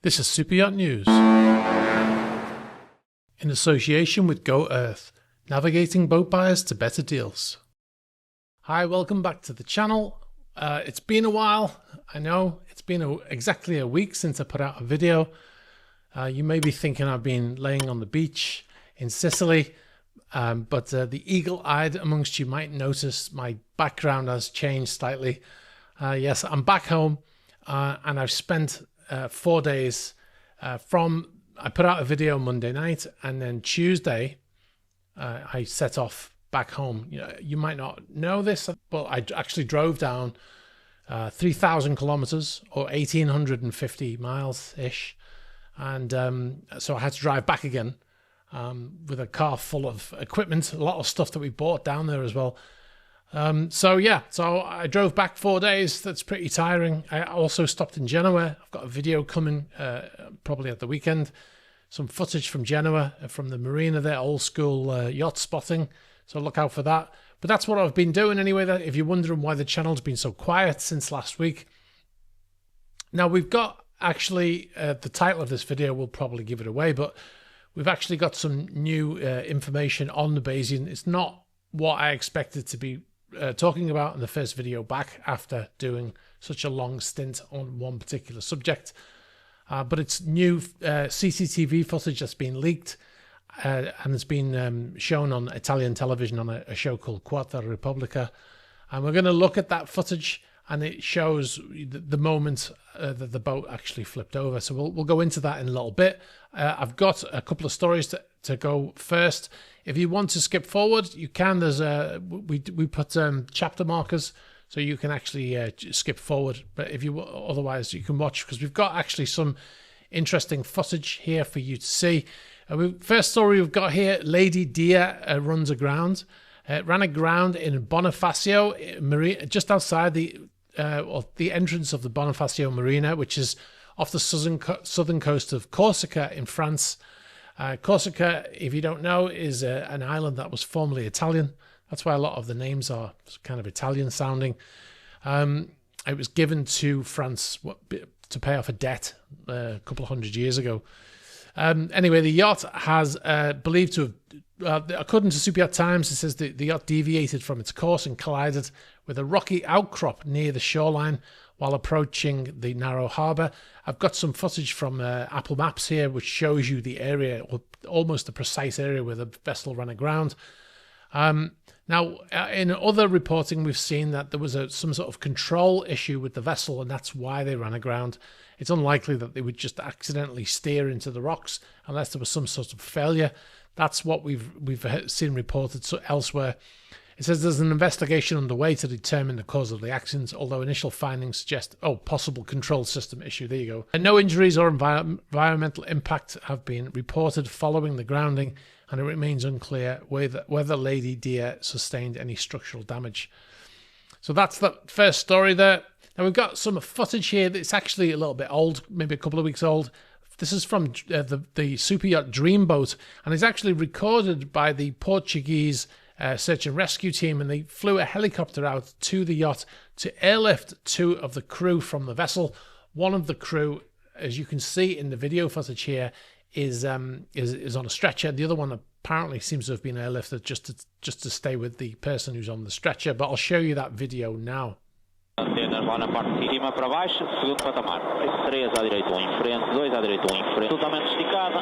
This is Super Yacht News. In association with Go Earth, navigating boat buyers to better deals. Hi, welcome back to the channel. It's been a while. I know it's been exactly a week since I put out a video. You may be thinking I've been laying on the beach in Sicily, but the eagle-eyed amongst you might notice my background has changed slightly. Yes, I'm back home, and I've spent 4 days I put out a video Monday night, and then Tuesday I set off back home. You might not know this, but I actually drove down 3,000 kilometers or 1,850 miles ish, and so I had to drive back again with a car full of equipment, a lot of stuff that we bought down there as well. So I drove back 4 days. That's pretty tiring. I also stopped in Genoa. I've got a video coming probably at the weekend. Some footage from Genoa, from the marina there, old school yacht spotting. So look out for that. But that's what I've been doing anyway. That if you're wondering why the channel's been so quiet since last week. Now we've got actually, the title of this video will probably give it away, but we've actually got some new information on the Bayesian. It's not what I expected to be talking about in the first video back after doing such a long stint on one particular subject. But it's new CCTV footage that's been leaked and it's been shown on Italian television on a show called Quarta Repubblica. And we're going to look at that footage, and it shows the moment that the boat actually flipped over. So we'll go into that in a little bit. I've got a couple of stories to go first. If you want to skip forward, you can. There's we put chapter markers, so you can actually skip forward. But if you otherwise, you can watch, because we've got actually some interesting footage here for you to see. First story we've got here: Lady Dia runs aground. Ran aground in Bonifacio Marina, just outside the entrance of the Bonifacio Marina, which is off the southern coast of Corsica in France. Corsica, if you don't know, is an island that was formerly Italian. That's why a lot of the names are kind of Italian sounding. It was given to France to pay off a debt a couple of hundred years ago. Anyway, the yacht has believed to have, according to SuperYacht Times, it says the yacht deviated from its course and collided with a rocky outcrop near the shoreline while approaching the narrow harbour. I've got some footage from Apple Maps here, which shows you the area, or almost the precise area where the vessel ran aground. Now, in other reporting, we've seen that there was some sort of control issue with the vessel, and that's why they ran aground. It's unlikely that they would just accidentally steer into the rocks unless there was some sort of failure. That's what we've seen reported elsewhere. It says there's an investigation underway to determine the cause of the accident, although initial findings suggest, possible control system issue. There you go. And no injuries or environmental impact have been reported following the grounding, and it remains unclear whether Lady Dia sustained any structural damage. So that's the first story there. Now we've got some footage here that's actually a little bit old, maybe a couple of weeks old. This is from the Super Yacht Dreamboat, and it's actually recorded by the Portuguese search and rescue team, and they flew a helicopter out to the yacht to airlift two of the crew from the vessel. One of the crew, as you can see in the video footage here, is on a stretcher. The other one apparently seems to have been airlifted just to stay with the person who's on the stretcher. But I'll show you that video now. Antenas lá na parte de cima para baixo, segundo patamar. 3 à direita, 1 em frente, 2 à direita, 1 em frente. Totalmente esticada.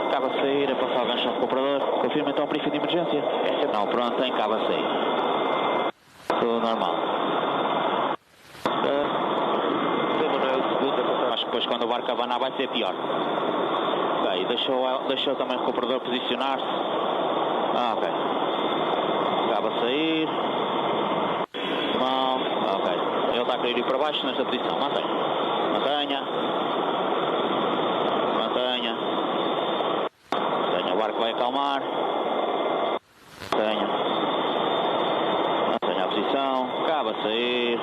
Acaba a sair, a passar o gancho do comprador. Confirma então o briefing de emergência. Não, pronto, tem, acaba a sair. Tudo normal. Acho que depois quando o barco abanar vai ser pior. Ok, deixou também o comprador posicionar-se. Ok. Acaba a sair. Ok. Ele está a querer ir para baixo nesta posição. Mantenha. O barco vai acalmar. Mantenha a posição. Acaba a sair.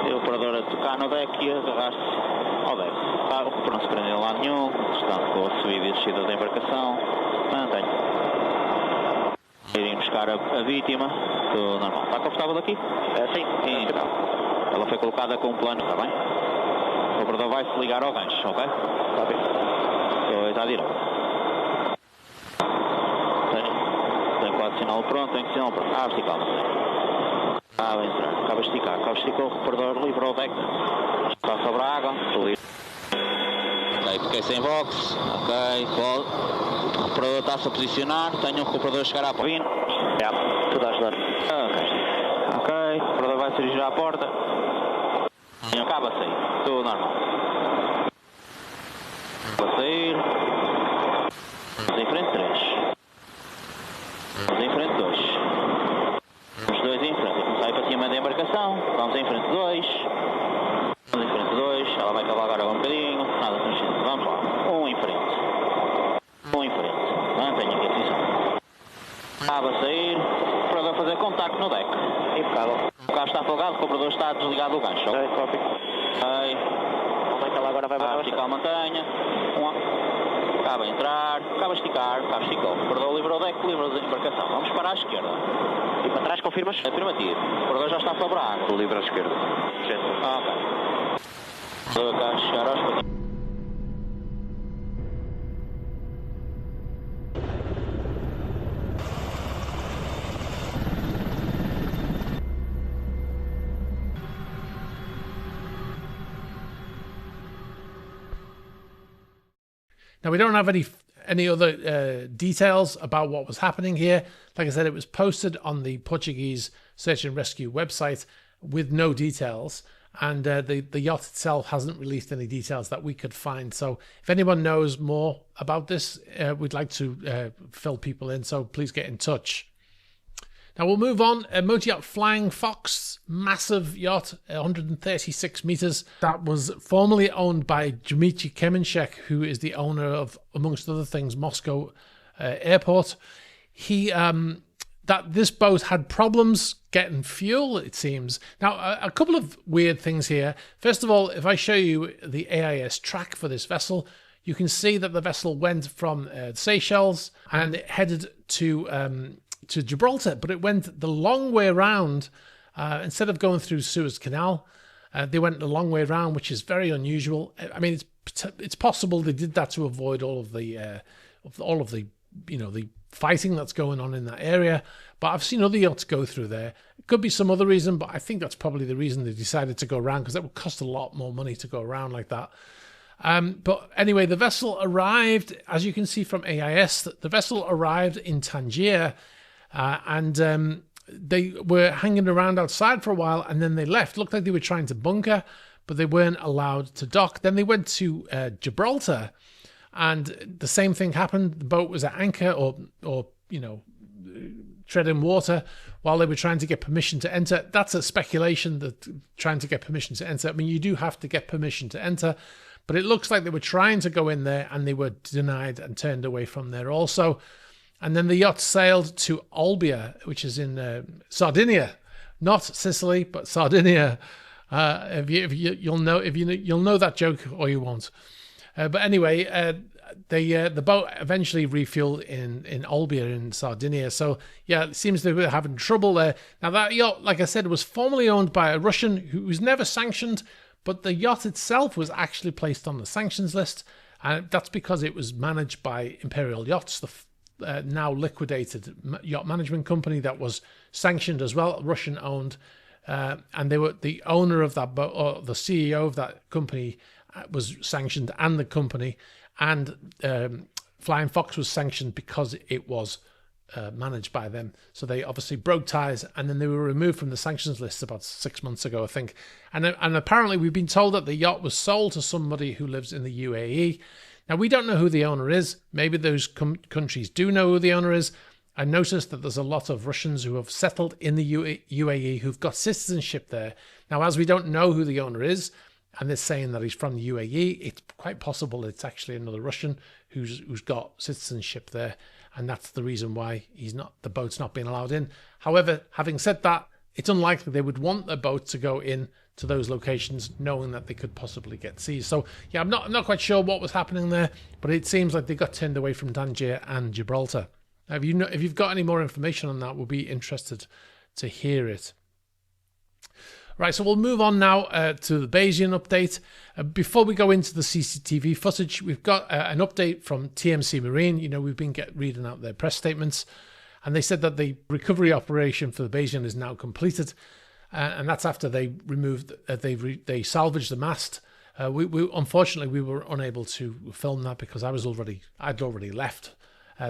E o operador a tocar no deck e agarrar-se ao deck. O cooper não se prendeu lá nenhum. Portanto, com a subida e descida da embarcação. Mantenha. Irem buscar a vítima. Tudo normal. Está confortável aqui? Sim. Ela foi colocada com um plano, está bem? O operador vai se ligar ao gancho, ok? para a direita. Tenho quase sinal pronto, tenho sinal pronto. Esticar, acaba de entrar, acaba de esticar, esticou, o reparador livrou o deck. Está sobre a água, ok, fiquei sem box, ok, o reparador está-se a posicionar, tenho um reparador a chegar à porta. Tudo a ajudar. Ok, o reparador vai se dirigir à porta. Acaba a sair, tudo normal. Acaba a sair. Vamos em frente 3. Vamos em frente 2. Os dois em frente. Começar a ir para cima da embarcação. Vamos em frente 2. Vamos em frente 2. Ela vai cavar agora um bocadinho. Nada consciente. Vamos lá. Um em frente. Um em frente. Mantenha aqui a posição. Acaba a sair. Para fazer contacto no deck. Impecável. O carro está afogado, o comprador está desligado do gancho. Ok, copy. Ok. Como é que ela agora vai para esticar a montanha? Acaba a entrar, acaba a esticar, o carro esticou. O comprador livrou o deck, livrou a embarcação. Vamos para a esquerda. E para trás confirmas? Afirmativo. O comprador já está sobre a água. Livre à esquerda. Ok. Vou cá chegar aos patins. Now, we don't have any other details about what was happening here. Like I said, it was posted on the Portuguese search and rescue website with no details. And the yacht itself hasn't released any details that we could find. So if anyone knows more about this, we'd like to fill people in. So please get in touch. Now we'll move on. A motor yacht Flying Fox, massive yacht, 136 meters. That was formerly owned by Dmitry Kemenchek, who is the owner of, amongst other things, Moscow Airport. This boat had problems getting fuel, it seems. Now, a couple of weird things here. First of all, if I show you the AIS track for this vessel, you can see that the vessel went from Seychelles and it headed to Gibraltar, but it went the long way around. Instead of going through Suez Canal, they went the long way around, which is very unusual. I mean, it's possible they did that to avoid all of the the fighting that's going on in that area. But I've seen other yachts go through there. It could be some other reason, but I think that's probably the reason they decided to go around, because that would cost a lot more money to go around like that. But anyway, the vessel arrived, as you can see from AIS, the vessel arrived in Tangier. And they were hanging around outside for a while, and then they left. Looked like they were trying to bunker, but they weren't allowed to dock. Then they went to Gibraltar, and the same thing happened. The boat was at anchor or treading water while they were trying to get permission to enter. That's a speculation, that trying to get permission to enter. I mean, you do have to get permission to enter, but it looks like they were trying to go in there and they were denied and turned away from there also. And then the yacht sailed to Olbia, which is in Sardinia, not Sicily, but Sardinia. You'll know that joke, or you won't. But anyway, the boat eventually refueled in Olbia in Sardinia. So yeah, it seems they were having trouble there. Now that yacht, like I said, was formerly owned by a Russian who was never sanctioned, but the yacht itself was actually placed on the sanctions list, and that's because it was managed by Imperial Yachts, the now liquidated yacht management company that was sanctioned as well, Russian owned, and they were the owner of that boat, or the CEO of that company was sanctioned, and the company, and Flying Fox was sanctioned because it was managed by them. So they obviously broke ties, and then they were removed from the sanctions list about 6 months ago, I think. And apparently we've been told that the yacht was sold to somebody who lives in the UAE. Now, we don't know who the owner is. Maybe those countries do know who the owner is. I noticed that there's a lot of Russians who have settled in the UAE who've got citizenship there. Now, as we don't know who the owner is, and they're saying that he's from the UAE, it's quite possible it's actually another Russian who's got citizenship there, and that's the reason why the boat's not being allowed in. However, having said that, it's unlikely they would want the boat to go in to those locations, knowing that they could possibly get seized. So yeah, I'm not quite sure what was happening there, but it seems like they got turned away from Tangier and Gibraltar. Now, if you've got any more information on that, we'll be interested to hear it. Right, so we'll move on now to the Bayesian update. Before we go into the CCTV footage, we've got an update from TMC Marine. You know, we've been reading out their press statements, and they said that the recovery operation for the Bayesian is now completed, and that's after they removed, they salvaged the mast. Unfortunately, we were unable to film that because I'd already left.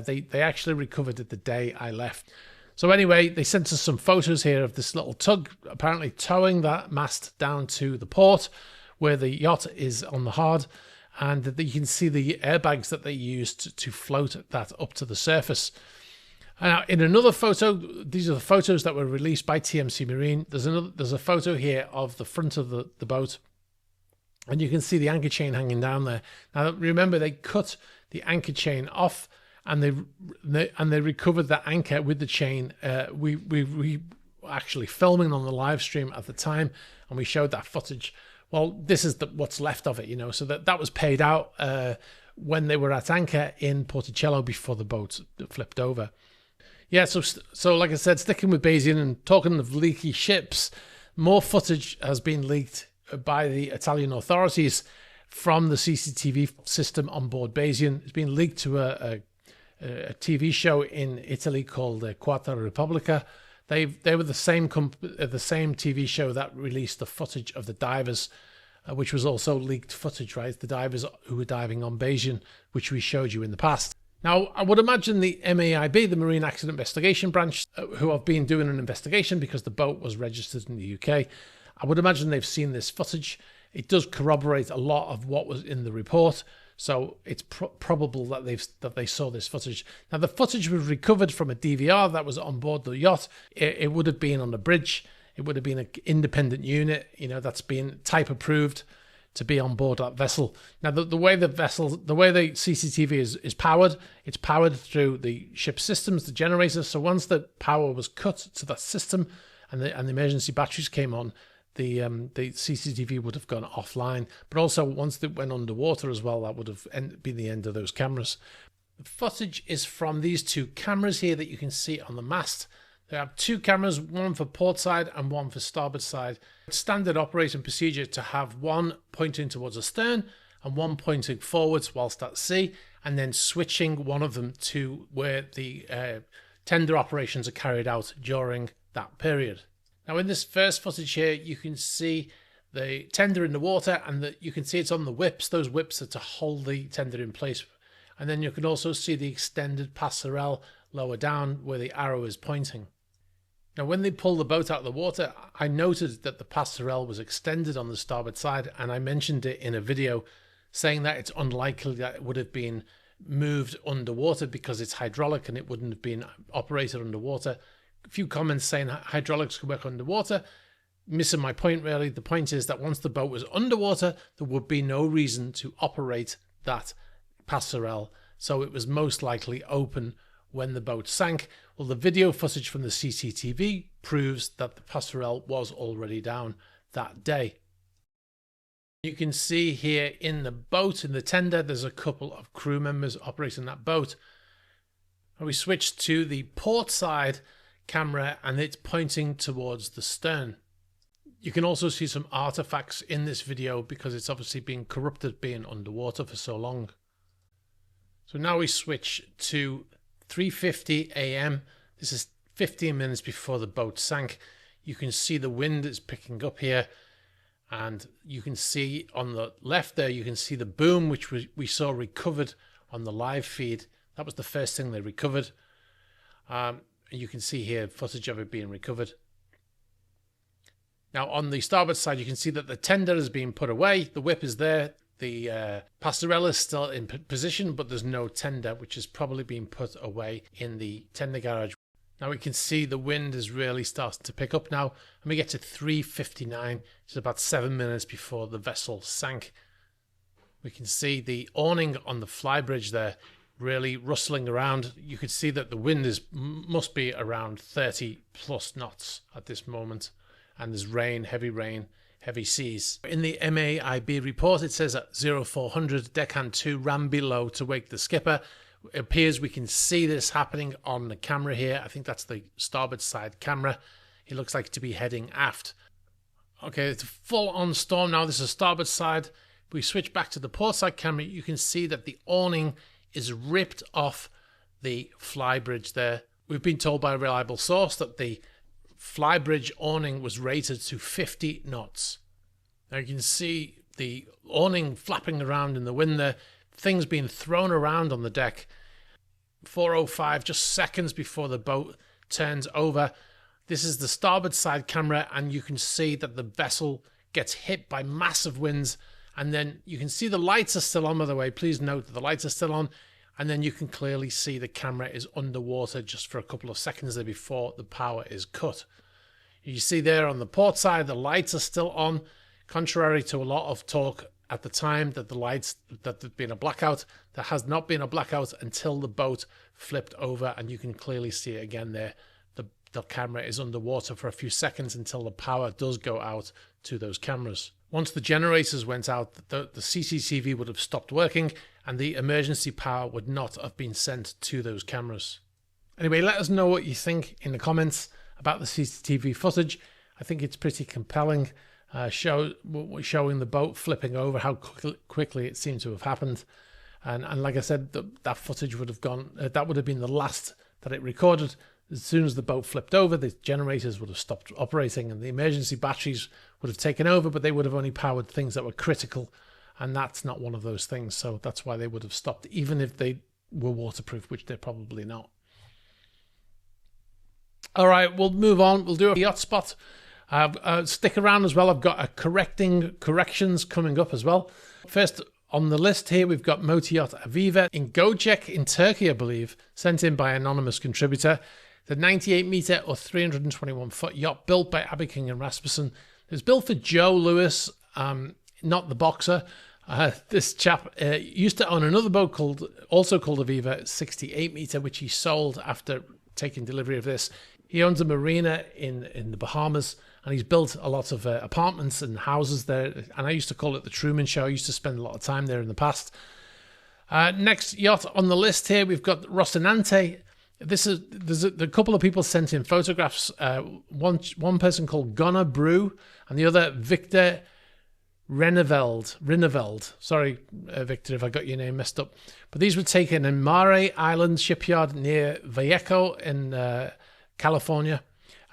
They actually recovered it the day I left. So anyway, they sent us some photos here of this little tug apparently towing that mast down to the port where the yacht is on the hard, and you can see the airbags that they used to float that up to the surface. Now, in another photo, these are the photos that were released by TMC Marine. There's a photo here of the front of the boat, and you can see the anchor chain hanging down there. Now, remember, they cut the anchor chain off, and they recovered that anchor with the chain. We were actually filming on the live stream at the time, and we showed that footage. Well, this is what's left of it, you know. So that was paid out when they were at anchor in Porticello before the boat flipped over. Yeah, so like I said, sticking with Bayesian and talking of leaky ships, more footage has been leaked by the Italian authorities from the CCTV system on board Bayesian. It's been leaked to a TV show in Italy called Quarta Repubblica. They were the same TV show that released the footage of the divers, which was also leaked footage, right? The divers who were diving on Bayesian, which we showed you in the past. Now, I would imagine the MAIB, the Marine Accident Investigation Branch, who have been doing an investigation because the boat was registered in the UK, I would imagine they've seen this footage. It does corroborate a lot of what was in the report, so it's probable that they saw this footage. Now, the footage was recovered from a DVR that was on board the yacht. It would have been on the bridge. It would have been an independent unit, you know, that's been type approved to be on board that vessel. Now, the way the CCTV is powered, it's powered through the ship's systems, the generators. So once the power was cut to that system and the emergency batteries came on, the CCTV would have gone offline. But also once it went underwater as well, that would have been the end of those cameras. The footage is from these two cameras here that you can see on the mast. They have two cameras, one for port side and one for starboard side. It's standard operating procedure to have one pointing towards the stern and one pointing forwards whilst at sea, and then switching one of them to where the tender operations are carried out during that period. Now, in this first footage here, you can see the tender in the water, and you can see it's on the whips. Those whips are to hold the tender in place. And then you can also see the extended passerelle lower down where the arrow is pointing. Now, when they pulled the boat out of the water, I noted that the passerelle was extended on the starboard side, and I mentioned it in a video saying that it's unlikely that it would have been moved underwater because it's hydraulic and it wouldn't have been operated underwater. A few comments saying hydraulics could work underwater. Missing my point, really. The point is that once the boat was underwater, there would be no reason to operate that passerelle, so it was most likely open when the boat sank. Well, the video footage from the CCTV proves that the passerelle was already down that day. You can see here in the boat, in the tender, there's a couple of crew members operating that boat. And we switch to the port side camera, and it's pointing towards the stern. You can also see some artifacts in this video because it's obviously been corrupted being underwater for so long. So now we switch to 3:50 a.m. This is 15 minutes before the boat sank. You can see the wind is picking up here, and you can see on the left there, you can see the boom, which we saw recovered on the live feed. That was the first thing they recovered. You can see here footage of it being recovered. Now, on the starboard side, you can see that the tender has been put away. The whip is there. The passerelle is still in position, but there's no tender, which has probably been put away in the tender garage. Now we can see the wind is really starting to pick up now, and we get to 3:59, which is about 7 minutes before the vessel sank. We can see the awning on the flybridge there really rustling around. You could see that the wind must be around 30 plus knots at this moment, and there's rain, heavy seas. In the MAIB report, it says at 0400, deckhand 2 ran below to wake the skipper. It appears we can see this happening on the camera here. I think that's the starboard side camera. He looks like to be heading aft. Okay, it's a full-on storm now. This is starboard side. If we switch back to the port side camera, you can see that the awning is ripped off the flybridge there. We've been told by a reliable source that the flybridge awning was rated to 50 knots. Now you can see the awning flapping around in the wind there, things being thrown around on the deck. 4:05, just seconds before the boat turns over. This is the starboard side camera, and you can see that the vessel gets hit by massive winds, and then you can see the lights are still on, by the way. Please note that the lights are still on, and then you can clearly see the camera is underwater just for a couple of seconds there before the power is cut. You see there on the port side, the lights are still on, contrary to a lot of talk at the time that there'd been a blackout. There has not been a blackout until the boat flipped over, and you can clearly see it again there. The camera is underwater for a few seconds until the power does go out to those cameras. Once the generators went out, the CCTV would have stopped working, and the emergency power would not have been sent to those cameras. Anyway, let us know what you think in the comments about the CCTV footage. I think it's pretty compelling, showing the boat flipping over, how quickly it seemed to have happened. And like I said, that footage would have gone, that would have been the last that it recorded. As soon as the boat flipped over, the generators would have stopped operating and the emergency batteries would have taken over, but they would have only powered things that were critical, and that's not one of those things. So that's why they would have stopped, even if they were waterproof, which they're probably not. All right, we'll move on. We'll do a YotSpot. Stick around as well. I've got a corrections coming up as well. First on the list here, we've got Yacht Aviva in Gojek in Turkey, I believe, sent in by an anonymous contributor. The 98-meter or 321-foot yacht built by Abiking and Rasmussen. It's built for Joe Lewis, not the boxer. This chap used to own another boat also called Aviva, 68-meter, which he sold after taking delivery of this. He owns a marina in the Bahamas, and he's built a lot of apartments and houses there. And I used to call it the Truman Show. I used to spend a lot of time there in the past. Next yacht on the list here, we've got Rocinante. There's a couple of people sent in photographs. One person called Gunnar Brew, and the other Victor Rineveld. Sorry, Victor, if I got your name messed up. But these were taken in Mare Island shipyard near Vallejo in California.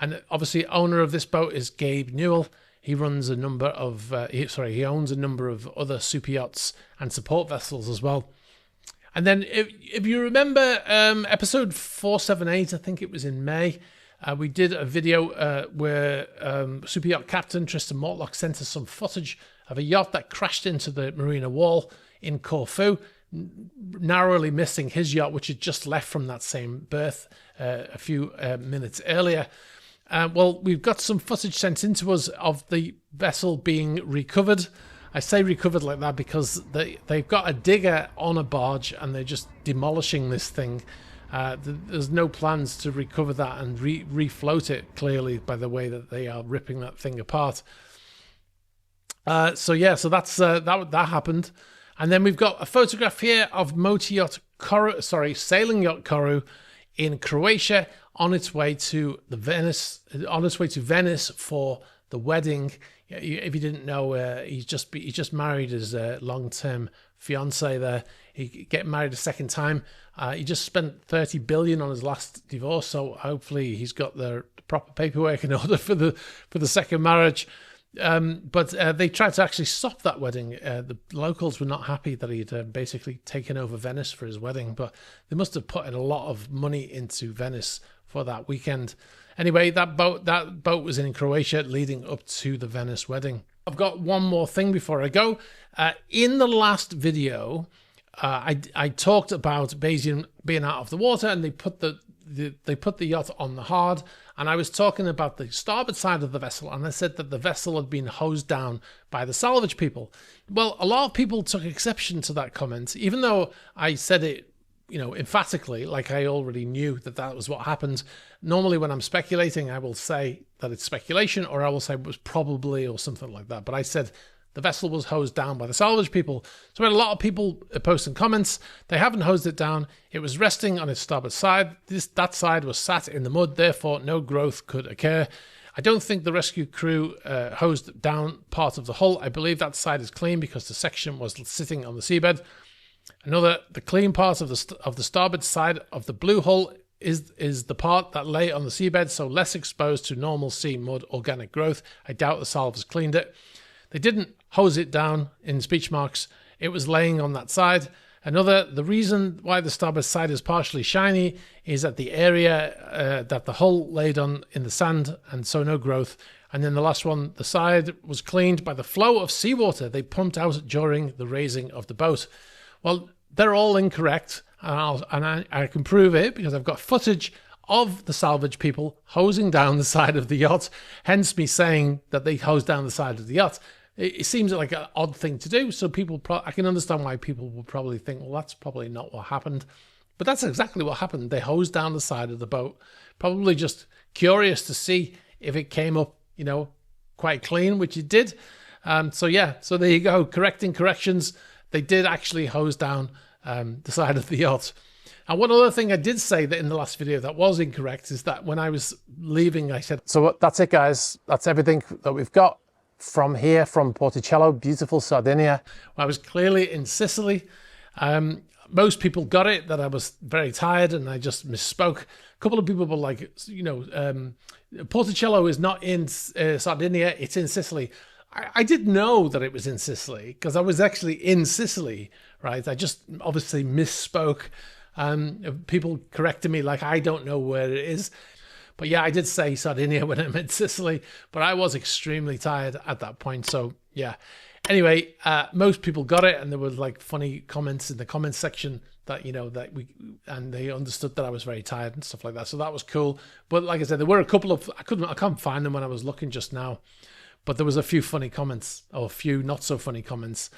And obviously, owner of this boat is Gabe Newell. He runs a number of he owns a number of other super yachts and support vessels as well. And then, if you remember episode 478, I think it was in May, we did a video where super yacht captain Tristan Mortlock sent us some footage of a yacht that crashed into the marina wall in Corfu, narrowly missing his yacht, which had just left from that same berth a few minutes earlier. Well, we've got some footage sent in to us of the vessel being recovered. I say recovered like that because they've got a digger on a barge and they're just demolishing this thing. There's no plans to recover that and refloat it, clearly, by the way that they are ripping that thing apart. So that's that happened. And then we've got a photograph here of Sailing Yacht Koru in Croatia on its way to Venice for the wedding. If you didn't know, he just married his long-term fiance there. He getting married a second time. He just spent 30 billion on his last divorce, so hopefully he's got the proper paperwork in order for the second marriage. But they tried to actually stop that wedding. The locals were not happy that he'd basically taken over Venice for his wedding, but they must have put in a lot of money into Venice for that weekend. Anyway, that boat was in Croatia leading up to the Venice wedding. I've got one more thing before I go. In the last video, I talked about Bayesian being out of the water, and they put the yacht on the hard, and I was talking about the starboard side of the vessel, and I said that the vessel had been hosed down by the salvage people. Well, a lot of people took exception to that comment, even though I said it, emphatically, like I already knew that was what happened. Normally when I'm speculating, I will say that it's speculation, or I will say it was probably, or something like that. But I said the vessel was hosed down by the salvage people. So we had a lot of people posting comments. They haven't hosed it down. It was resting on its starboard side. That side was sat in the mud, therefore no growth could occur. I don't think the rescue crew hosed down part of the hull. I believe that side is clean because the section was sitting on the seabed. The clean part of the starboard side of the blue hull is the part that lay on the seabed, so less exposed to normal sea mud organic growth. I doubt the salvors cleaned it. They didn't hose it down, in speech marks. It was laying on that side. The reason why the starboard side is partially shiny is that the area that the hull laid on in the sand, and so no growth. And then the last one, the side was cleaned by the flow of seawater they pumped out during the raising of the boat. Well, they're all incorrect, and I can prove it because I've got footage of the salvage people hosing down the side of the yacht, hence me saying that they hosed down the side of the yacht. It seems like an odd thing to do, so I can understand why people will probably think, well, that's probably not what happened. But that's exactly what happened. They hosed down the side of the boat, probably just curious to see if it came up, quite clean, which it did. So there you go, correcting corrections. They did actually hose down the side of the yacht. And one other thing I did say that in the last video that was incorrect is that when I was leaving, I said, so that's it, guys. That's everything that we've got from here, from Porticello, beautiful Sardinia. I was clearly in Sicily. Most people got it, that I was very tired and I just misspoke. A couple of people were like, Porticello is not in Sardinia, it's in Sicily. I did know that it was in Sicily because I was actually in Sicily, right? I just obviously misspoke. People corrected me like I don't know where it is. But yeah, I did say Sardinia when I meant Sicily, but I was extremely tired at that point. So yeah. Anyway, most people got it, and there were like funny comments in the comments section that and they understood that I was very tired and stuff like that. So that was cool. But like I said, there were a couple of I can't find them when I was looking just now. But there was a few funny comments, or a few not so funny comments.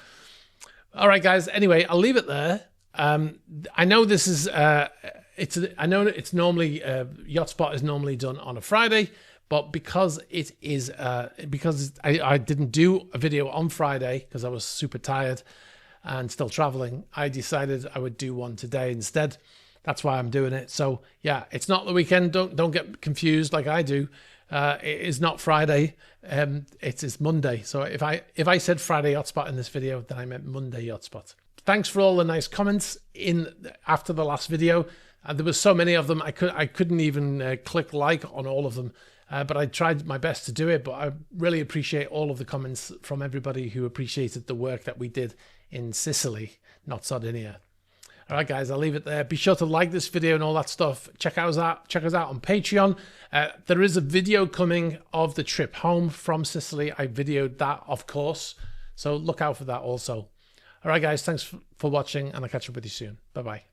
All right, guys. Anyway, I'll leave it there. I know this is I know it's normally YotSpot is normally done on a Friday, but because it is because I didn't do a video on Friday because I was super tired and still traveling, I decided I would do one today instead. That's why I'm doing it. So yeah, it's not the weekend. Don't get confused like I do. It is not Friday. It is Monday. So if I said Friday YotSpot in this video, then I meant Monday YotSpot. Thanks for all the nice comments after the last video. There were so many of them. I couldn't even click like on all of them, but I tried my best to do it. But I really appreciate all of the comments from everybody who appreciated the work that we did in Sicily, not Sardinia. All right, guys, I'll leave it there. Be sure to like this video and all that stuff. Check us out on Patreon. There is a video coming of the trip home from Sicily. I videoed that, of course. So look out for that also. All right, guys, thanks for watching, and I'll catch up with you soon. Bye-bye.